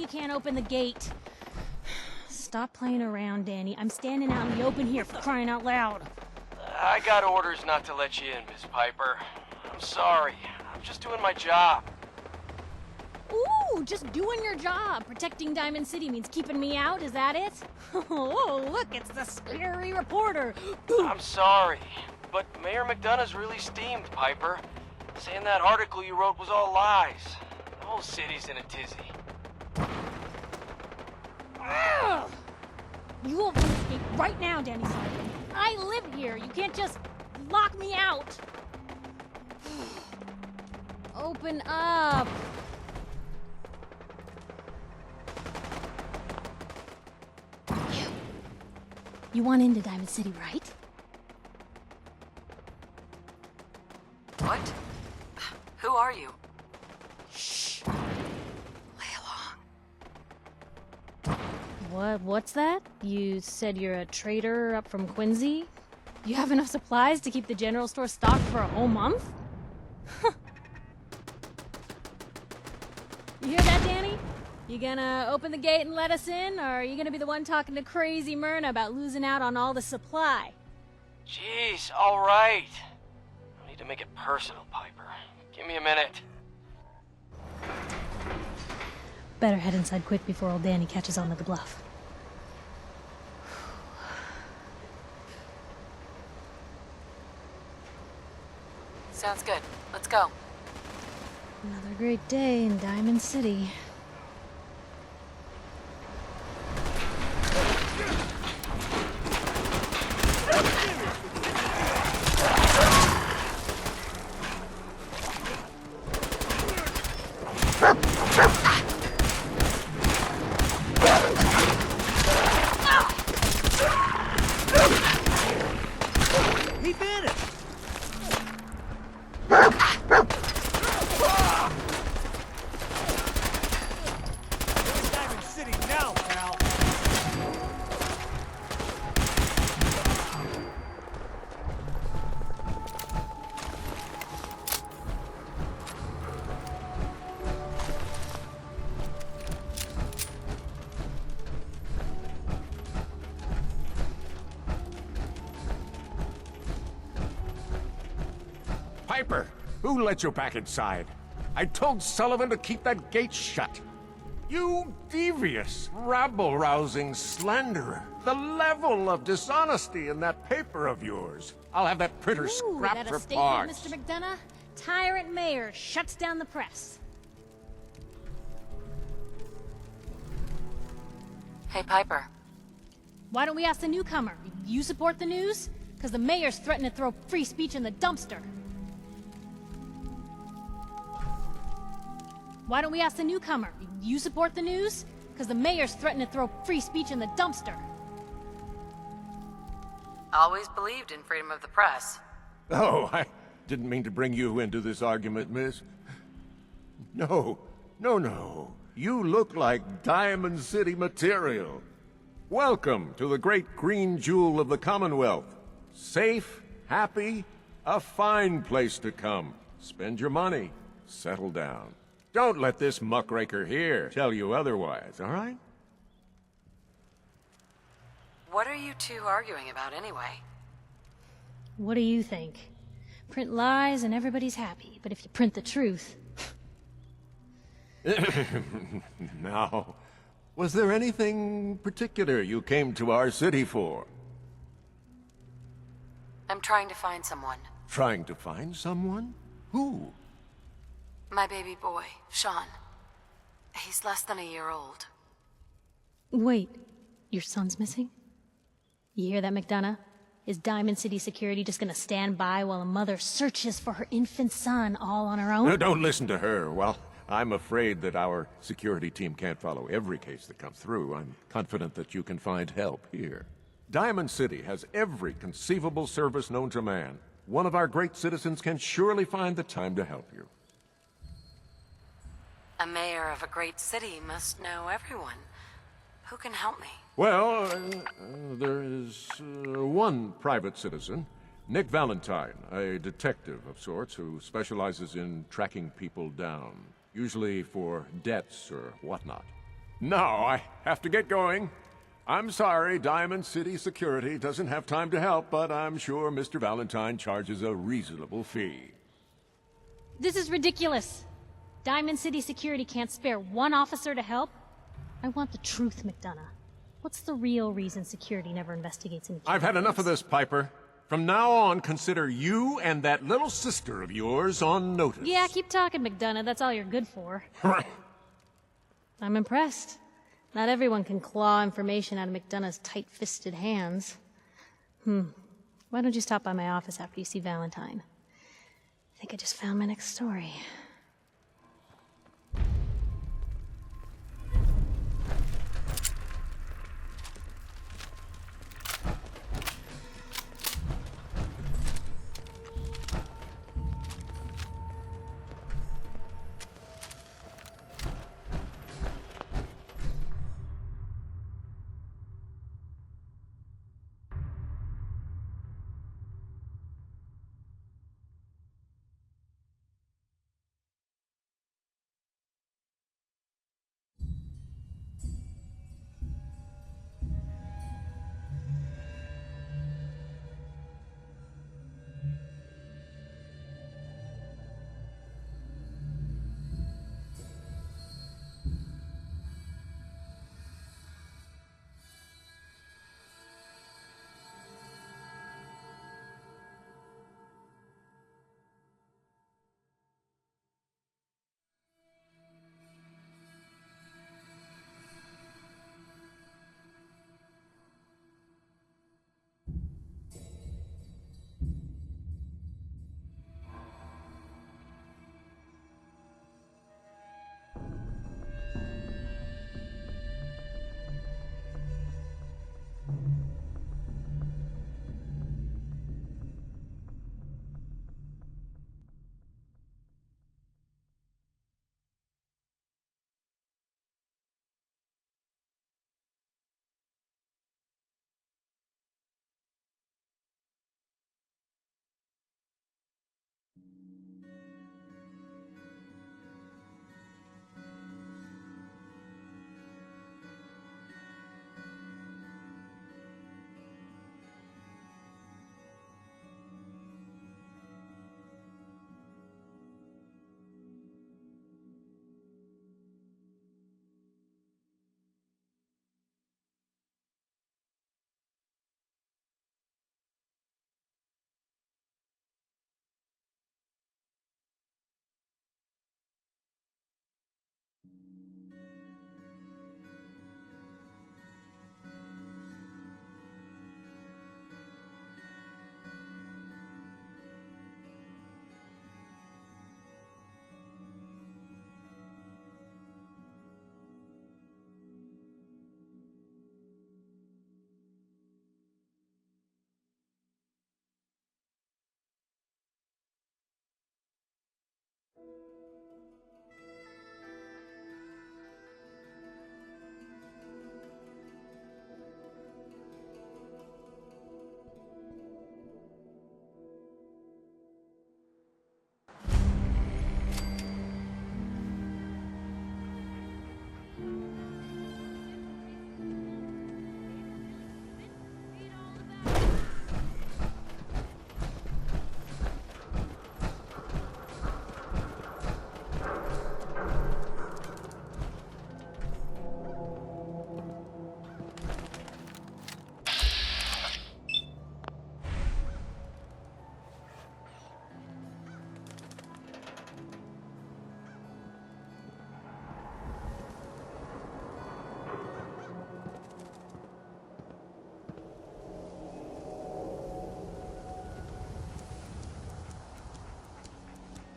you can't open the gate. Stop playing around, Danny. I'm standing out in the open here for crying out loud. I got orders not to let you in, Miss Piper. I'm sorry. I'm just doing my job. Ooh, just doing your job. Protecting Diamond City means keeping me out, is that it? Oh, look, it's the scary reporter. I'm sorry, but Mayor McDonough's really steamed, Piper. Saying that article you wrote was all lies. The whole city's in a tizzy. Ugh. You open this gate right now, Danny Sullivan. I live here. You can't just lock me out. Open up. You want into Diamond City, right? What? Who are you? Shh. Lay along. What's that? You said you're a trader up from Quincy? You have enough supplies to keep the general store stocked for a whole month? You hear that, Danny? You gonna open the gate and let us in, or are you gonna be the one talking to crazy Myrna about losing out on all the supply? Jeez, all right. I need to make it personal, Piper. Give me a minute. Better head inside quick before old Danny catches on to the bluff. Sounds good. Let's go. Another great day in Diamond City. He vanished! Diamond City now, pal! Piper, who let you back inside? I told Sullivan to keep that gate shut. You devious, rabble-rousing slanderer. The level of dishonesty in that paper of yours. I'll have that printer Ooh, scrapped that for a statement, parts. Mr. McDonough? Tyrant mayor shuts down the press. Hey, Piper. Why don't we ask the newcomer? You support the news? Because the mayor's threatening to throw free speech in the dumpster. Why don't we ask the newcomer? You support the news? Because the mayor's threatening to throw free speech in the dumpster. Always believed in freedom of the press. Oh, I didn't mean to bring you into this argument, miss. No. You look like Diamond City material. Welcome to the great green jewel of the Commonwealth. Safe, happy, a fine place to come. Spend your money, settle down. Don't let this muckraker here tell you otherwise, all right? What are you two arguing about anyway? What do you think? Print lies and everybody's happy, but if you print the truth... Now, was there anything particular you came to our city for? I'm trying to find someone. Trying to find someone? Who? My baby boy, Sean. He's less than a year old. Wait, your son's missing? You hear that, McDonough? Is Diamond City Security just gonna stand by while a mother searches for her infant son all on her own? No, don't listen to her. Well, I'm afraid that our security team can't follow every case that comes through. I'm confident that you can find help here. Diamond City has every conceivable service known to man. One of our great citizens can surely find the time to help you. A mayor of a great city must know everyone. Who can help me? Well, there is one private citizen, Nick Valentine, a detective of sorts who specializes in tracking people down, usually for debts or whatnot. No, I have to get going. I'm sorry, Diamond City Security doesn't have time to help, but I'm sure Mr. Valentine charges a reasonable fee. This is ridiculous. Diamond City Security can't spare one officer to help. I want the truth, McDonough. What's the real reason security never investigates any I've had enough of this, Piper. From now on, consider you and that little sister of yours on notice. Yeah, keep talking, McDonough. That's all you're good for. I'm impressed. Not everyone can claw information out of McDonough's tight-fisted hands. Why don't you stop by my office after you see Valentine? I think I just found my next story.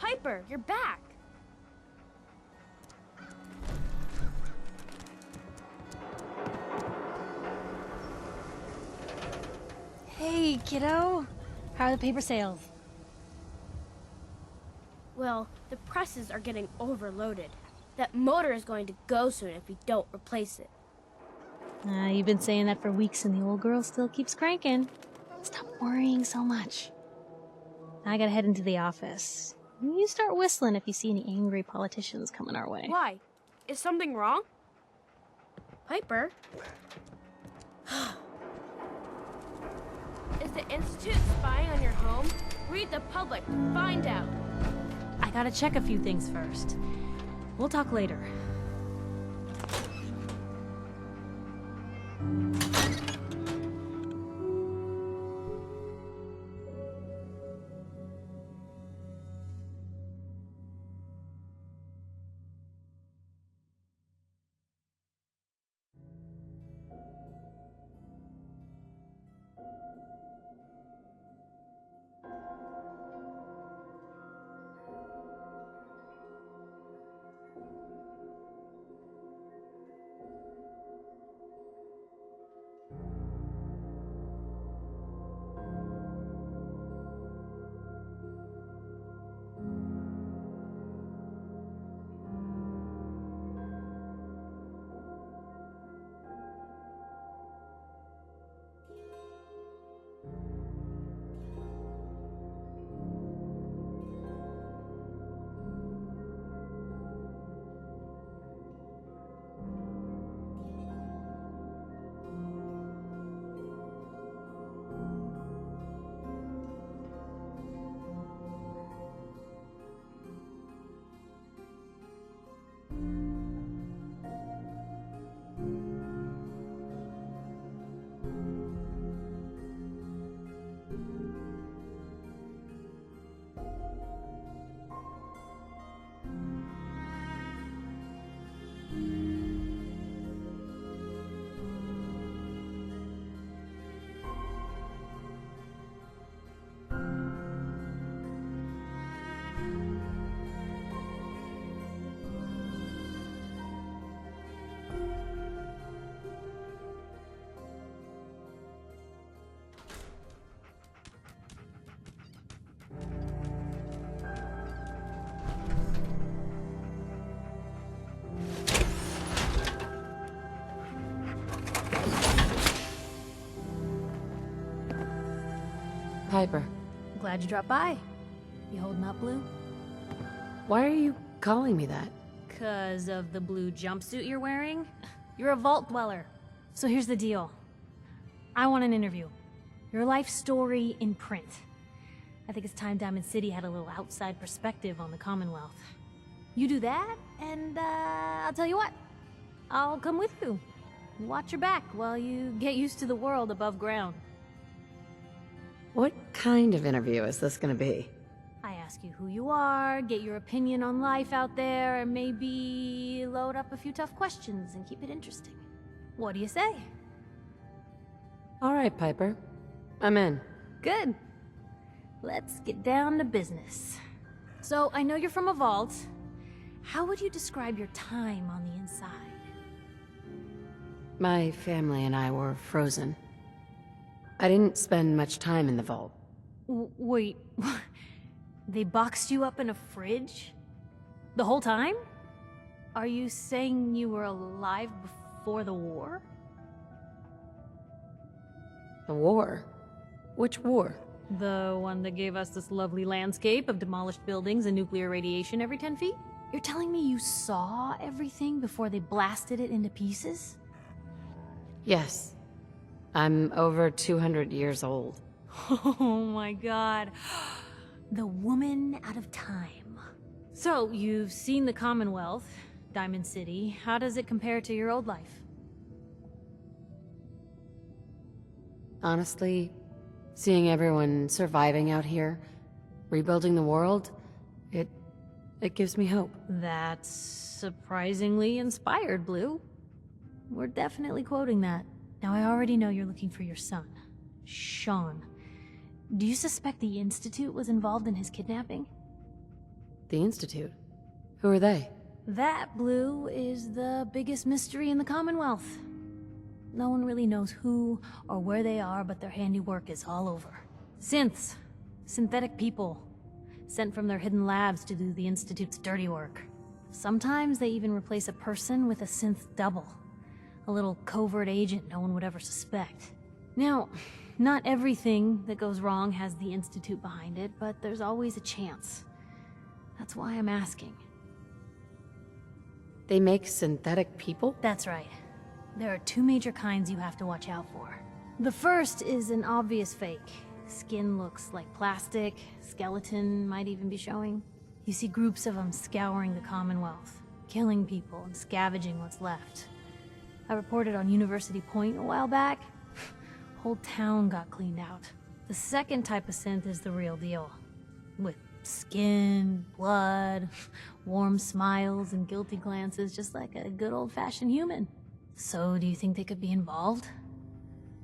Piper, you're back! Hey, kiddo. How are the paper sales? Well, the presses are getting overloaded. That motor is going to go soon if we don't replace it. You've been saying that for weeks and the old girl still keeps cranking. Stop worrying so much. I gotta head into the office. You start whistling if you see any angry politicians coming our way. Why? Is something wrong? Piper? Is the Institute spying on your home? Read the public to find out. I gotta check a few things first. We'll talk later. Piper, Glad you dropped by. You holding up, Blue? why are you calling me that? 'Cause of the blue jumpsuit you're wearing? You're a vault dweller. So here's the deal. I want an interview. Your life story in print. I think it's time Diamond City had a little outside perspective on the Commonwealth. You do that, and I'll tell you what. I'll come with you. Watch your back while you get used to the world above ground. What kind of interview is this gonna be? I ask you who you are, get your opinion on life out there, and maybe load up a few tough questions and keep it interesting. What do you say? All right, Piper. I'm in. Good. Let's get down to business. So, I know you're from a vault. How would you describe your time on the inside? My family and I were frozen. I didn't spend much time in the vault. Wait, they boxed you up in a fridge? The whole time? Are you saying you were alive before the war? The war? Which war? The one that gave us this lovely landscape of demolished buildings and nuclear radiation every 10 feet? You're telling me you saw everything before they blasted it into pieces? Yes. I'm over 200 years old. Oh my god. The woman out of time. So, you've seen the Commonwealth, Diamond City. How does it compare to your old life? Honestly, seeing everyone surviving out here, rebuilding the world, it gives me hope. That's surprisingly inspired, Blue. We're definitely quoting that. Now, I already know you're looking for your son, Sean. Do you suspect the Institute was involved in his kidnapping? The Institute? Who are they? That, Blue, is the biggest mystery in the Commonwealth. No one really knows who or where they are, but their handiwork is all over. Synths. Synthetic people. Sent from their hidden labs to do the Institute's dirty work. Sometimes they even replace a person with a synth double. A little covert agent no one would ever suspect. Now, not everything that goes wrong has the Institute behind it, but there's always a chance. That's why I'm asking. They make synthetic people? That's right. There are two major kinds you have to watch out for. The first is an obvious fake. Skin looks like plastic, skeleton might even be showing. You see groups of them scouring the Commonwealth, killing people and scavenging what's left. I reported on University Point a while back. Whole town got cleaned out. The second type of synth is the real deal. With skin, blood, warm smiles, and guilty glances, just like a good old-fashioned human. So, do you think they could be involved?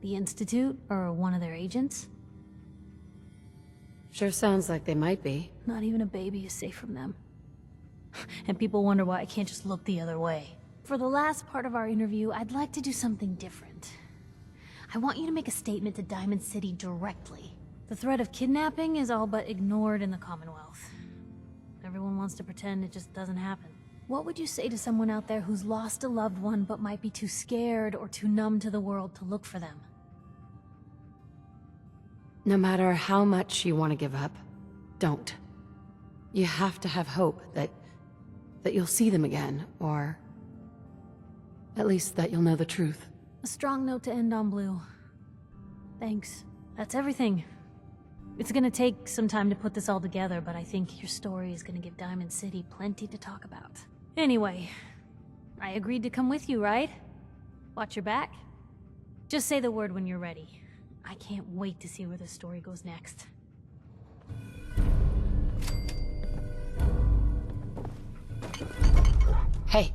The Institute, or one of their agents? Sure sounds like they might be. Not even a baby is safe from them. And people wonder why I can't just look the other way. For the last part of our interview, I'd like to do something different. I want you to make a statement to Diamond City directly. The threat of kidnapping is all but ignored in the Commonwealth. Everyone wants to pretend it just doesn't happen. What would you say to someone out there who's lost a loved one but might be too scared or too numb to the world to look for them? No matter how much you want to give up, don't. You have to have hope that you'll see them again, or at least that you'll know the truth. A strong note to end on, Blue. Thanks. That's everything. It's gonna take some time to put this all together, but I think your story is gonna give Diamond City plenty to talk about. Anyway, I agreed to come with you, right? Watch your back? Just say the word when you're ready. I can't wait to see where the story goes next. Hey.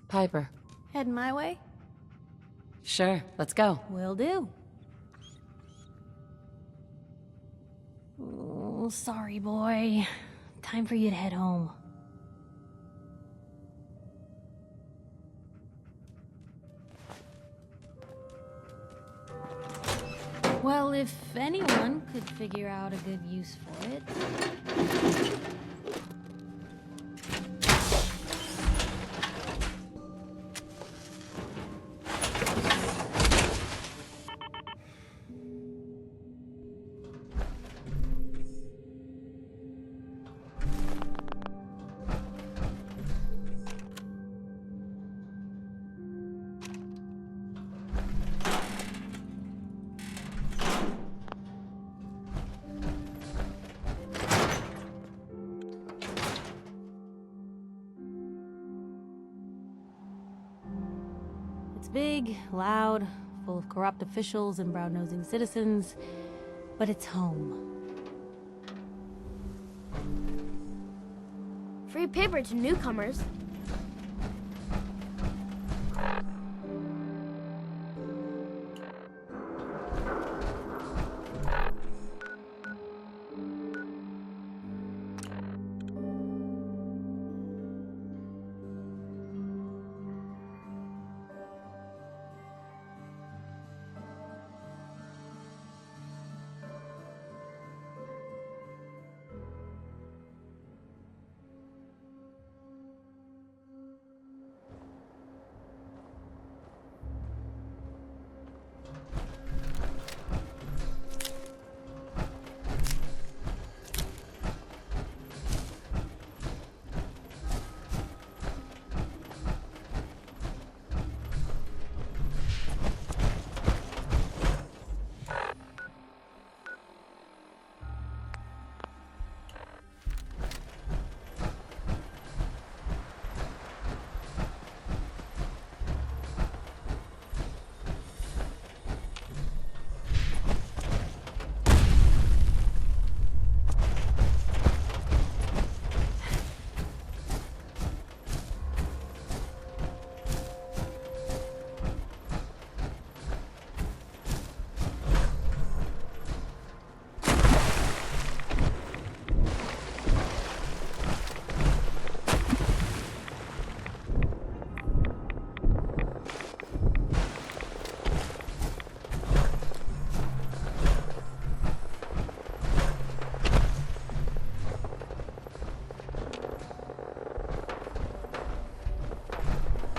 Piper. Heading my way? Sure, let's go. Will do. Oh, sorry, boy. Time for you to head home. Well, if anyone could figure out a good use for it. It's big, loud, full of corrupt officials and brown-nosing citizens, but it's home. Free paper to newcomers.